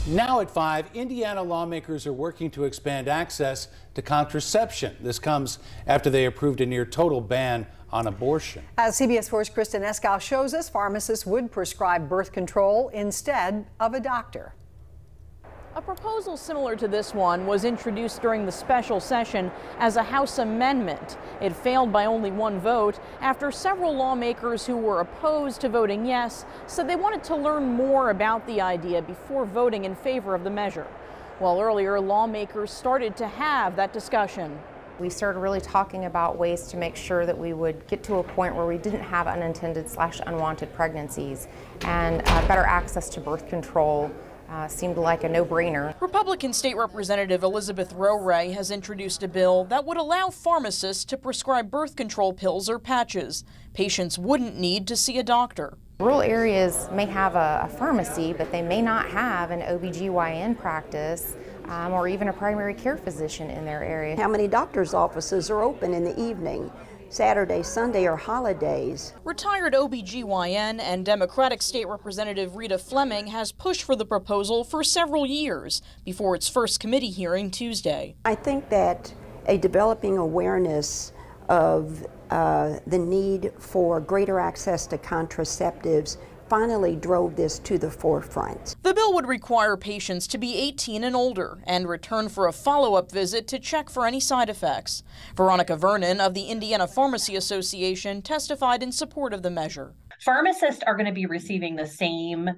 Now at 5, Indiana lawmakers are working to expand access to contraception. This comes after they approved a near total ban on abortion. As CBS 4's Kristen Eskow shows us, pharmacists would prescribe birth control instead of a doctor. A proposal similar to this one was introduced during the special session as a House amendment. It failed by only one vote after several lawmakers who were opposed to voting yes said they wanted to learn more about the idea before voting in favor of the measure. While earlier, lawmakers started to have that discussion. We started really talking about ways to make sure that we would get to a point where we didn't have unintended/unwanted pregnancies, and better access to birth control seemed like a no-brainer. Republican State Representative Elizabeth Rowe-Ray has introduced a bill that would allow pharmacists to prescribe birth control pills or patches. Patients wouldn't need to see a doctor. Rural areas may have a pharmacy, but they may not have an OBGYN practice or even a primary care physician in their area. How many doctor's offices are open in the evening? Saturday, Sunday, or holidays. Retired OBGYN and Democratic State Representative Rita Fleming has pushed for the proposal for several years before its first committee hearing Tuesday. I think that a developing awareness of the need for greater access to contraceptives finally drove this to the forefront. The bill would require patients to be 18 and older and return for a follow-up visit to check for any side effects. Veronica Vernon of the Indiana Pharmacy Association testified in support of the measure. Pharmacists are going to be receiving the same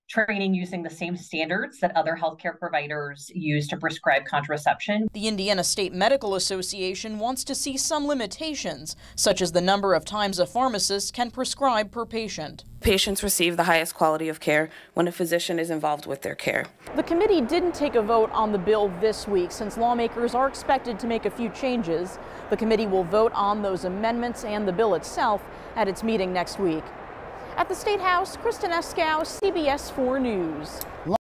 training using the same standards that other healthcare providers use to prescribe contraception. The Indiana State Medical Association wants to see some limitations, such as the number of times a pharmacist can prescribe per patient. Patients receive the highest quality of care when a physician is involved with their care. The committee didn't take a vote on the bill this week since lawmakers are expected to make a few changes. The committee will vote on those amendments and the bill itself at its meeting next week. At the State House, Kristen Eskow, CBS 4 News.